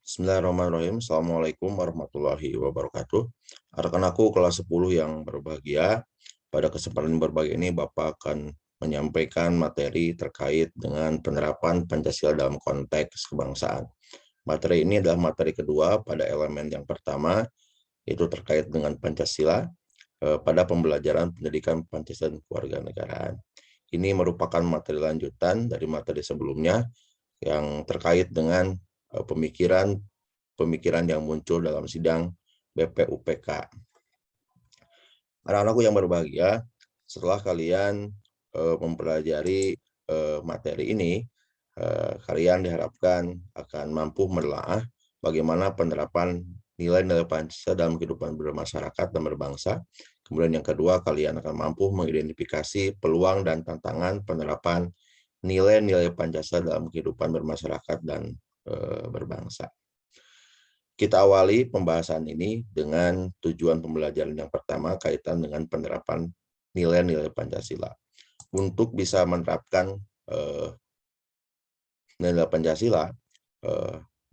Bismillahirrahmanirrahim. Assalamualaikum warahmatullahi wabarakatuh. Rekan aku kelas 10 yang berbahagia, pada kesempatan berbahagia ini Bapak akan menyampaikan materi terkait dengan penerapan Pancasila dalam konteks kebangsaan. Materi ini adalah materi kedua pada elemen yang pertama, yaitu terkait dengan Pancasila pada pembelajaran pendidikan Pancasila dan Kewarganegaraan. Ini merupakan materi lanjutan dari materi sebelumnya yang terkait dengan pemikiran yang muncul dalam sidang BPUPK. Anak-anakku yang berbahagia, setelah kalian mempelajari materi ini, kalian diharapkan akan mampu menelaah bagaimana penerapan nilai-nilai Pancasila dalam kehidupan bermasyarakat dan berbangsa. Kemudian yang kedua, kalian akan mampu mengidentifikasi peluang dan tantangan penerapan nilai-nilai Pancasila dalam kehidupan bermasyarakat dan berbangsa. Kita awali pembahasan ini dengan tujuan pembelajaran yang pertama kaitan dengan penerapan nilai-nilai Pancasila. Untuk bisa menerapkan nilai Pancasila,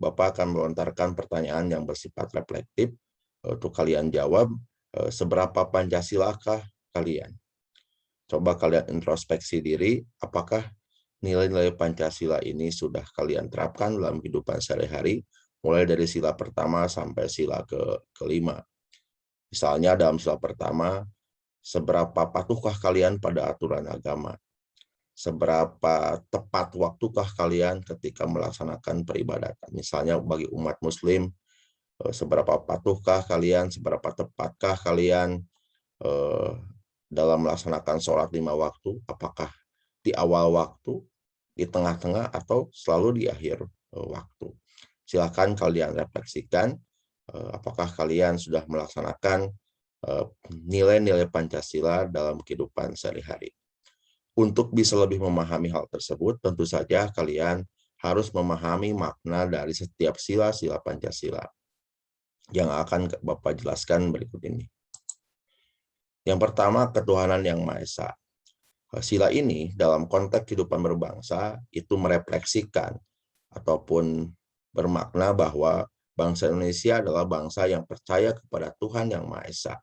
Bapak akan melontarkan pertanyaan yang bersifat reflektif untuk kalian jawab, seberapa Pancasilakah kalian? Coba kalian introspeksi diri, apakah nilai-nilai Pancasila ini sudah kalian terapkan dalam kehidupan sehari-hari, mulai dari sila pertama sampai sila kelima. Misalnya dalam sila pertama, seberapa patuhkah kalian pada aturan agama? Seberapa tepat waktukah kalian ketika melaksanakan peribadatan? Misalnya bagi umat Muslim, seberapa patuhkah kalian, seberapa tepatkah kalian dalam melaksanakan sholat 5 waktu? Apakah di awal waktu, di tengah-tengah, atau selalu di akhir waktu? Silakan kalian refleksikan apakah kalian sudah melaksanakan nilai-nilai Pancasila dalam kehidupan sehari-hari. Untuk bisa lebih memahami hal tersebut, tentu saja kalian harus memahami makna dari setiap sila-sila Pancasila yang akan Bapak jelaskan berikut ini. Yang pertama, ketuhanan yang Maha Esa. Sila ini dalam konteks kehidupan berbangsa itu merefleksikan ataupun bermakna bahwa bangsa Indonesia adalah bangsa yang percaya kepada Tuhan yang Maha Esa.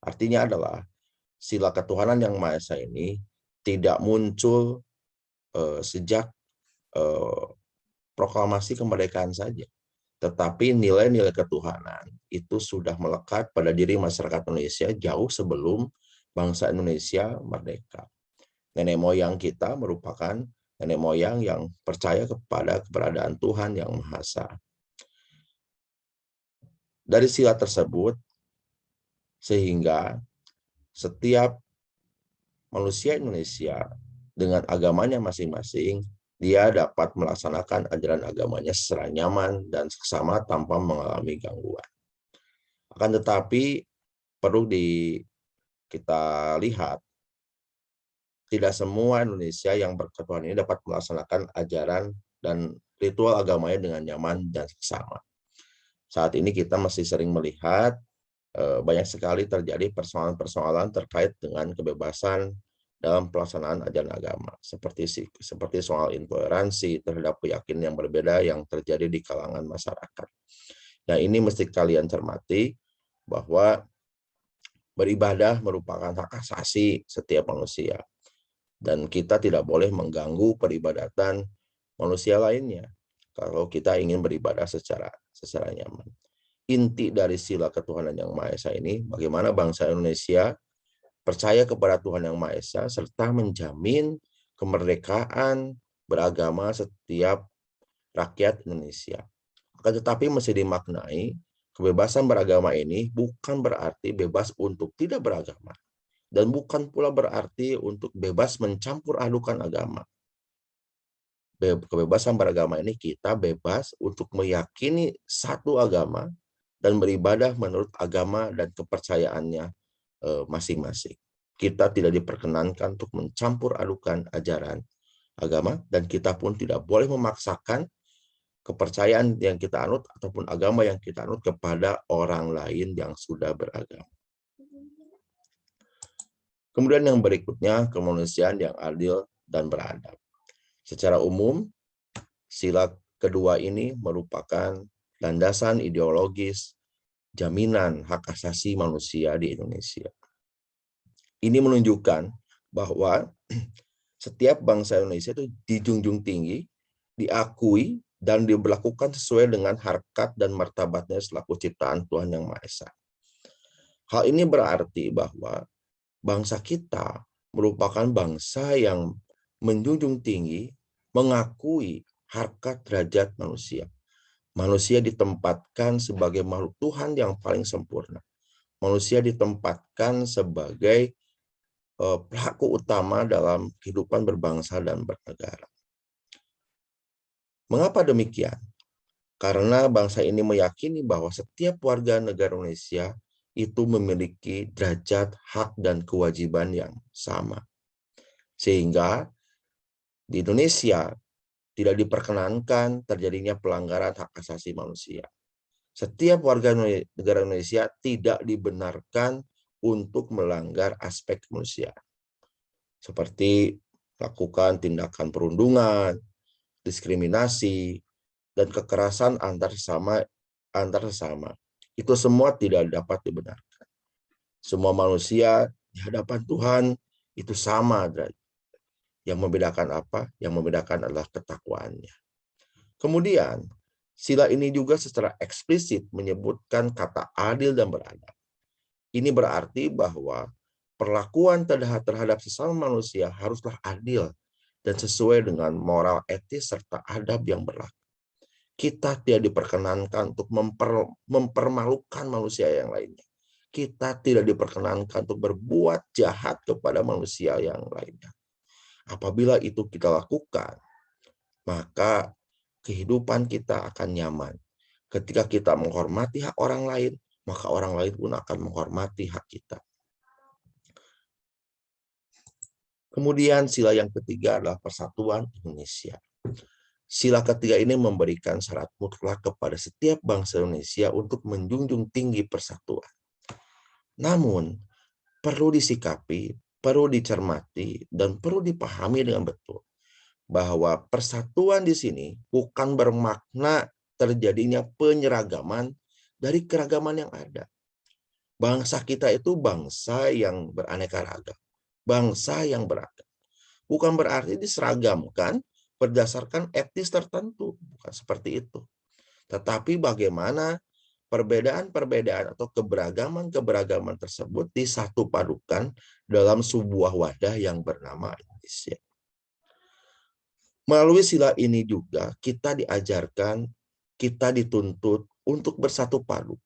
Artinya adalah sila ketuhanan yang Maha Esa ini tidak muncul sejak proklamasi kemerdekaan saja, tetapi nilai-nilai ketuhanan itu sudah melekat pada diri masyarakat Indonesia jauh sebelum bangsa Indonesia merdeka. Nenek moyang kita merupakan nenek moyang yang percaya kepada keberadaan Tuhan yang Maha Esa. Dari sila tersebut, sehingga setiap manusia Indonesia dengan agamanya masing-masing, dia dapat melaksanakan ajaran agamanya secara nyaman dan seksama tanpa mengalami gangguan. Akan tetapi, perlu kita lihat, tidak semua Indonesia yang berketuhanan ini dapat melaksanakan ajaran dan ritual agamanya dengan nyaman dan seksama. Saat ini kita masih sering melihat banyak sekali terjadi persoalan-persoalan terkait dengan kebebasan dalam pelaksanaan ajaran agama, seperti soal intoleransi terhadap keyakinan yang berbeda yang terjadi di kalangan masyarakat. Nah, ini mesti kalian cermati bahwa beribadah merupakan hak asasi setiap manusia, dan kita tidak boleh mengganggu peribadatan manusia lainnya kalau kita ingin beribadah secara nyaman. Inti dari sila ketuhanan yang Maha Esa ini, bagaimana bangsa Indonesia percaya kepada Tuhan yang Maha Esa serta menjamin kemerdekaan beragama setiap rakyat Indonesia. Akan tetapi mesti dimaknai, kebebasan beragama ini bukan berarti bebas untuk tidak beragama, dan bukan pula berarti untuk bebas mencampur adukan agama. Kebebasan beragama ini kita bebas untuk meyakini satu agama dan beribadah menurut agama dan kepercayaannya masing-masing. Kita tidak diperkenankan untuk mencampur adukan ajaran agama, dan kita pun tidak boleh memaksakan kepercayaan yang kita anut ataupun agama yang kita anut kepada orang lain yang sudah beragama. Kemudian yang berikutnya, kemanusiaan yang adil dan beradab. Secara umum, sila kedua ini merupakan landasan ideologis jaminan hak asasi manusia di Indonesia. Ini menunjukkan bahwa setiap bangsa Indonesia itu dijunjung tinggi, diakui, dan diberlakukan sesuai dengan harkat dan martabatnya selaku ciptaan Tuhan Yang Maha Esa. Hal ini berarti bahwa bangsa kita merupakan bangsa yang menjunjung tinggi, mengakui harkat derajat manusia. Manusia ditempatkan sebagai makhluk Tuhan yang paling sempurna. Manusia ditempatkan sebagai pelaku utama dalam kehidupan berbangsa dan bernegara. Mengapa demikian? Karena bangsa ini meyakini bahwa setiap warga negara Indonesia itu memiliki derajat, hak, dan kewajiban yang sama. Sehingga di Indonesia tidak diperkenankan terjadinya pelanggaran hak asasi manusia. Setiap warga negara Indonesia tidak dibenarkan untuk melanggar aspek kemanusiaan. Seperti melakukan tindakan perundungan, diskriminasi, dan kekerasan antar sesama. Itu semua tidak dapat dibenarkan. Semua manusia di hadapan Tuhan itu sama. Yang membedakan apa? Yang membedakan adalah ketakwaannya. Kemudian, sila ini juga secara eksplisit menyebutkan kata adil dan beradab. Ini berarti bahwa perlakuan terhadap sesama manusia haruslah adil dan sesuai dengan moral etis serta adab yang berlaku. Kita tidak diperkenankan untuk mempermalukan manusia yang lainnya. Kita tidak diperkenankan untuk berbuat jahat kepada manusia yang lainnya. Apabila itu kita lakukan, maka kehidupan kita akan nyaman. Ketika kita menghormati hak orang lain, maka orang lain pun akan menghormati hak kita. Kemudian sila yang ketiga adalah persatuan Indonesia. Sila ketiga ini memberikan syarat mutlak kepada setiap bangsa Indonesia untuk menjunjung tinggi persatuan. Namun, perlu disikapi, perlu dicermati, dan perlu dipahami dengan betul bahwa persatuan di sini bukan bermakna terjadinya penyeragaman dari keragaman yang ada. Bangsa kita itu bangsa yang beraneka ragam, bangsa yang beragam. Bukan berarti diseragamkan berdasarkan etnis tertentu, bukan seperti itu. Tetapi bagaimana perbedaan-perbedaan atau keberagaman-keberagaman tersebut disatu padukan dalam sebuah wadah yang bernama Indonesia. Melalui sila ini juga kita diajarkan, kita dituntut untuk bersatu padu,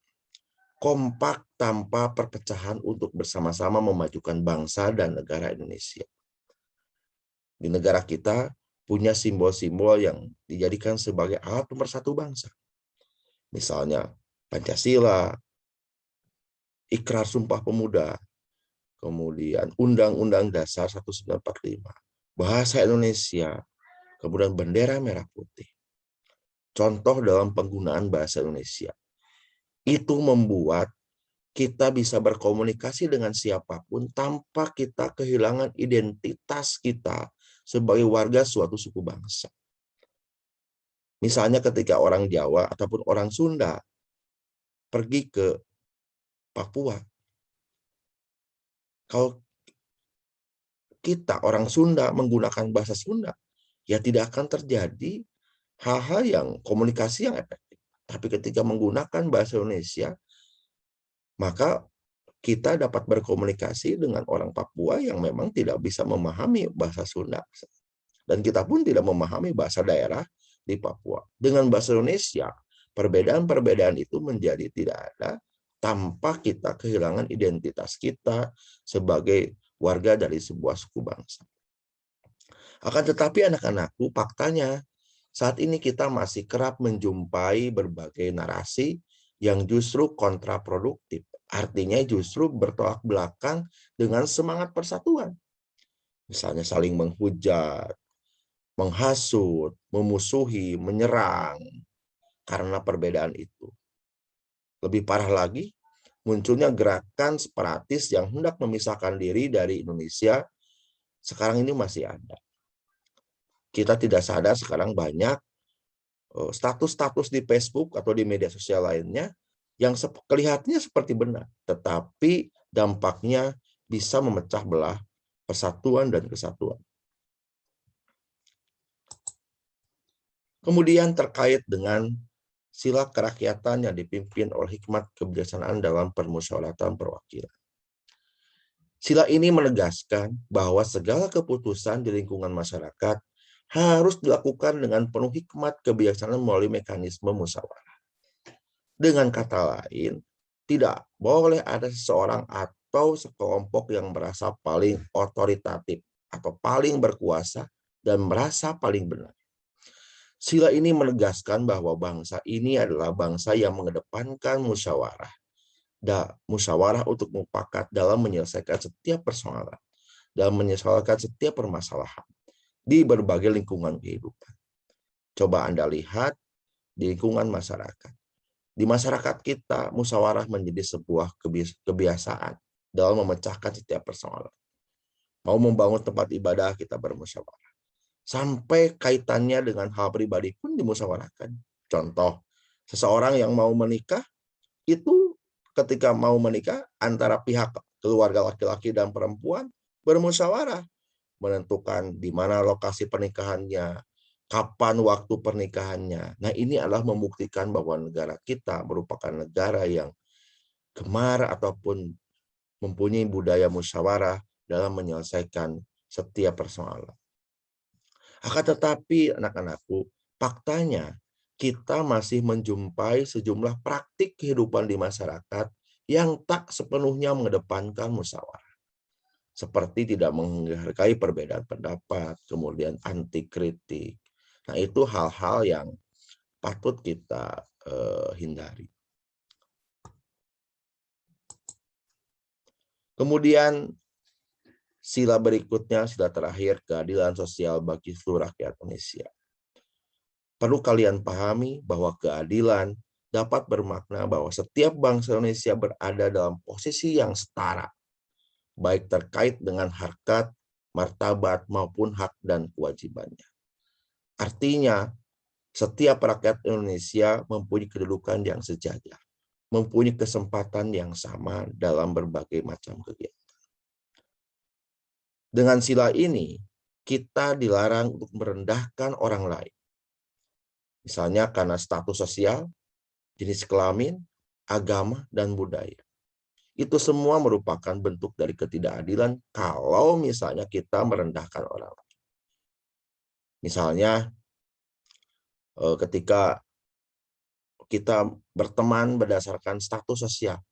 kompak tanpa perpecahan untuk bersama-sama memajukan bangsa dan negara Indonesia. Di negara kita punya simbol-simbol yang dijadikan sebagai alat pemersatu bangsa. Misalnya Pancasila, Ikrar Sumpah Pemuda, kemudian Undang-Undang Dasar 1945, Bahasa Indonesia, kemudian bendera merah putih. Contoh dalam penggunaan bahasa Indonesia. Itu membuat kita bisa berkomunikasi dengan siapapun tanpa kita kehilangan identitas kita sebagai warga suatu suku bangsa. Misalnya ketika orang Jawa ataupun orang Sunda pergi ke Papua. Kalau kita orang Sunda menggunakan bahasa Sunda, ya tidak akan terjadi hal-hal yang komunikasi yang efektif. Tapi ketika menggunakan bahasa Indonesia, maka kita dapat berkomunikasi dengan orang Papua yang memang tidak bisa memahami bahasa Sunda. Dan kita pun tidak memahami bahasa daerah di Papua. Dengan bahasa Indonesia, perbedaan-perbedaan itu menjadi tidak ada tanpa kita kehilangan identitas kita sebagai warga dari sebuah suku bangsa. Akan tetapi anak-anakku, faktanya saat ini kita masih kerap menjumpai berbagai narasi yang justru kontraproduktif. Artinya justru bertolak belakang dengan semangat persatuan. Misalnya saling menghujat, menghasut, memusuhi, menyerang karena perbedaan itu. Lebih parah lagi, munculnya gerakan separatis yang hendak memisahkan diri dari Indonesia sekarang ini masih ada. Kita tidak sadar sekarang banyak status-status di Facebook atau di media sosial lainnya yang kelihatannya seperti benar, tetapi dampaknya bisa memecah belah persatuan dan kesatuan. Kemudian terkait dengan sila kerakyatan yang dipimpin oleh hikmat kebijaksanaan dalam permusyawaratan perwakilan. Sila ini menegaskan bahwa segala keputusan di lingkungan masyarakat harus dilakukan dengan penuh hikmat kebijaksanaan melalui mekanisme musyawarah. Dengan kata lain, tidak boleh ada seseorang atau sekelompok yang merasa paling otoritatif atau paling berkuasa dan merasa paling benar. Sila ini menegaskan bahwa bangsa ini adalah bangsa yang mengedepankan musyawarah. Musyawarah untuk mufakat dalam menyelesaikan setiap persoalan, dalam menyelesaikan setiap permasalahan di berbagai lingkungan kehidupan. Coba Anda lihat di lingkungan masyarakat. Di masyarakat kita, musyawarah menjadi sebuah kebiasaan dalam memecahkan setiap persoalan. Mau membangun tempat ibadah, kita bermusyawarah. Sampai kaitannya dengan hal pribadi pun dimusyawarahkan. Contoh, seseorang yang mau menikah, itu ketika mau menikah, antara pihak keluarga laki-laki dan perempuan bermusyawarah, menentukan di mana lokasi pernikahannya, kapan waktu pernikahannya. Nah, ini adalah membuktikan bahwa negara kita merupakan negara yang gemar ataupun mempunyai budaya musyawarah dalam menyelesaikan setiap persoalan. Akan tetapi, anak-anakku, faktanya kita masih menjumpai sejumlah praktik kehidupan di masyarakat yang tak sepenuhnya mengedepankan musyawarah. Seperti tidak menghargai perbedaan pendapat, kemudian anti kritik. Nah, itu hal-hal yang patut kita hindari. Kemudian sila berikutnya, sila terakhir, keadilan sosial bagi seluruh rakyat Indonesia. Perlu kalian pahami bahwa keadilan dapat bermakna bahwa setiap bangsa Indonesia berada dalam posisi yang setara, baik terkait dengan harkat, martabat, maupun hak dan kewajibannya. Artinya, setiap rakyat Indonesia mempunyai kedudukan yang sejajar, mempunyai kesempatan yang sama dalam berbagai macam kegiatan. Dengan sila ini, kita dilarang untuk merendahkan orang lain. Misalnya karena status sosial, jenis kelamin, agama, dan budaya. Itu semua merupakan bentuk dari ketidakadilan kalau misalnya kita merendahkan orang lain. Misalnya ketika kita berteman berdasarkan status sosial,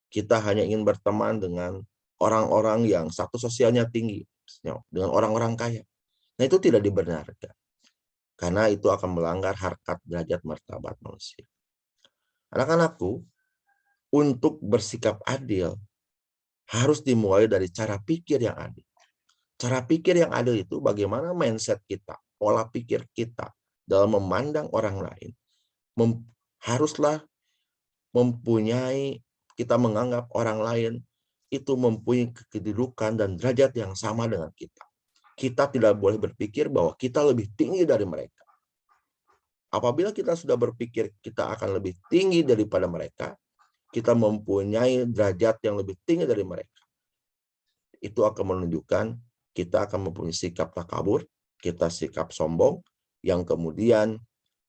kita hanya ingin berteman dengan orang-orang yang status sosialnya tinggi, dengan orang-orang kaya. Nah, itu tidak dibenarkan. Karena itu akan melanggar harkat derajat martabat manusia. Anak-anakku, untuk bersikap adil harus dimulai dari cara pikir yang adil. Cara pikir yang adil itu bagaimana mindset kita, pola pikir kita dalam memandang orang lain. Haruslah mempunyai, kita menganggap orang lain itu mempunyai kedudukan dan derajat yang sama dengan kita. Kita tidak boleh berpikir bahwa kita lebih tinggi dari mereka. Apabila kita sudah berpikir kita akan lebih tinggi daripada mereka, kita mempunyai derajat yang lebih tinggi dari mereka. Itu akan menunjukkan kita akan mempunyai sikap takabur, kita sikap sombong, yang kemudian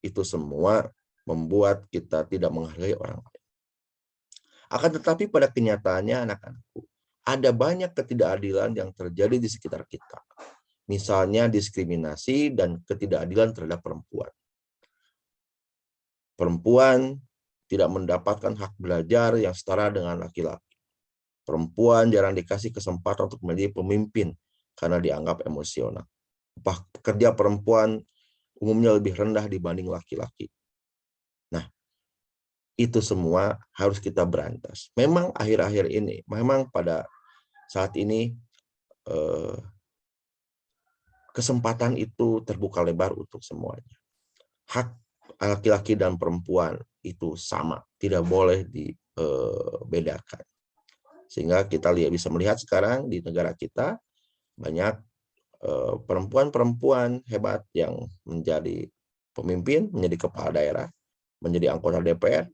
itu semua membuat kita tidak menghargai orang lain. Akan tetapi pada kenyataannya, anak-anakku, ada banyak ketidakadilan yang terjadi di sekitar kita. Misalnya diskriminasi dan ketidakadilan terhadap perempuan. Perempuan tidak mendapatkan hak belajar yang setara dengan laki-laki. Perempuan jarang dikasih kesempatan untuk menjadi pemimpin karena dianggap emosional. Pekerja perempuan umumnya lebih rendah dibanding laki-laki. Nah, itu semua harus kita berantas. Memang akhir-akhir ini, memang pada saat ini kesempatan itu terbuka lebar untuk semuanya. Hak laki-laki dan perempuan itu sama, tidak boleh dibedakan. Sehingga kita bisa melihat sekarang di negara kita banyak perempuan-perempuan hebat yang menjadi pemimpin, menjadi kepala daerah, menjadi anggota DPR,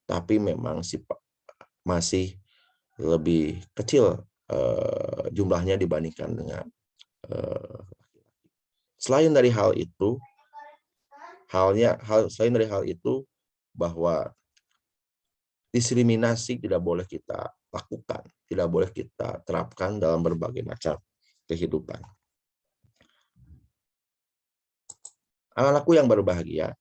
tapi memang masih lebih kecil jumlahnya dibandingkan dengan selain dari hal itu, bahwa diskriminasi tidak boleh kita lakukan, tidak boleh kita terapkan dalam berbagai macam kehidupan. Anak-anakku yang berbahagia,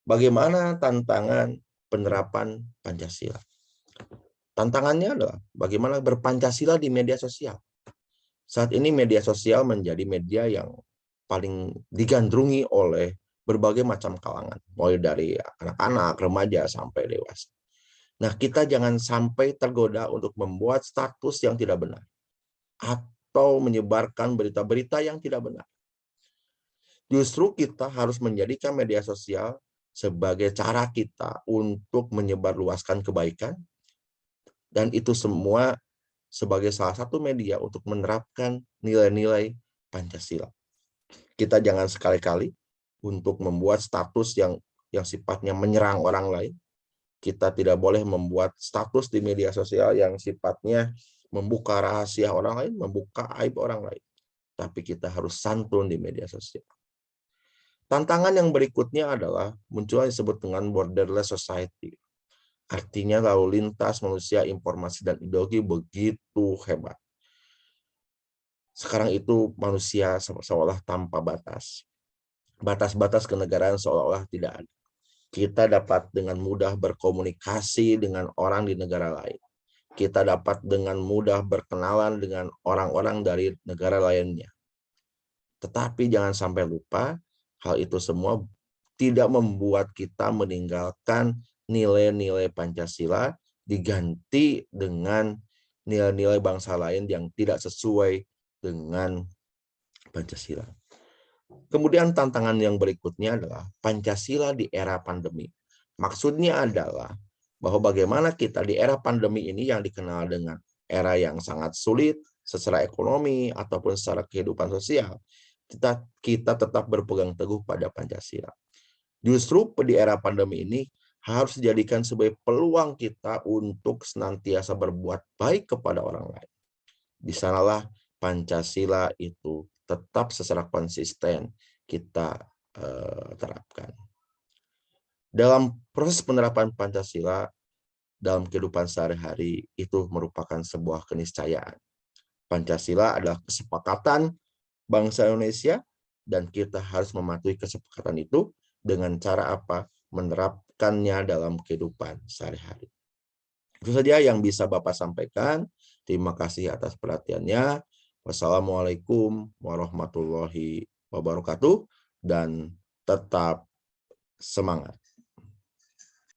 bagaimana tantangan penerapan Pancasila? Tantangannya adalah bagaimana berpancasila di media sosial. Saat ini media sosial menjadi media yang paling digandrungi oleh berbagai macam kalangan, mulai dari anak-anak, remaja, sampai dewasa. Nah, kita jangan sampai tergoda untuk membuat status yang tidak benar atau menyebarkan berita-berita yang tidak benar. Justru kita harus menjadikan media sosial sebagai cara kita untuk menyebarluaskan kebaikan, dan itu semua sebagai salah satu media untuk menerapkan nilai-nilai Pancasila. Kita jangan sekali-kali untuk membuat status yang sifatnya menyerang orang lain. Kita tidak boleh membuat status di media sosial yang sifatnya membuka rahasia orang lain, membuka aib orang lain. Tapi kita harus santun di media sosial. Tantangan yang berikutnya adalah muncul yang disebut dengan borderless society. Artinya lalu lintas manusia, informasi, dan ideologi begitu hebat. Sekarang itu manusia seolah tanpa batas. Batas-batas kenegaraan seolah-olah tidak ada. Kita dapat dengan mudah berkomunikasi dengan orang di negara lain. Kita dapat dengan mudah berkenalan dengan orang-orang dari negara lainnya. Tetapi jangan sampai lupa, hal itu semua tidak membuat kita meninggalkan nilai-nilai Pancasila diganti dengan nilai-nilai bangsa lain yang tidak sesuai dengan Pancasila. Kemudian tantangan yang berikutnya adalah Pancasila di era pandemi. Maksudnya adalah bahwa bagaimana kita di era pandemi ini yang dikenal dengan era yang sangat sulit secara ekonomi ataupun secara kehidupan sosial, kita tetap berpegang teguh pada Pancasila. Justru di era pandemi ini harus dijadikan sebagai peluang kita untuk senantiasa berbuat baik kepada orang lain. Di sanalah Pancasila itu tetap secara konsisten kita terapkan. Dalam proses penerapan Pancasila dalam kehidupan sehari-hari itu merupakan sebuah keniscayaan. Pancasila adalah kesepakatan bangsa Indonesia dan kita harus mematuhi kesepakatan itu dengan cara apa? Menerapkannya dalam kehidupan sehari-hari. Itu saja yang bisa Bapak sampaikan. Terima kasih atas perhatiannya. Wassalamualaikum warahmatullahi wabarakatuh dan tetap semangat.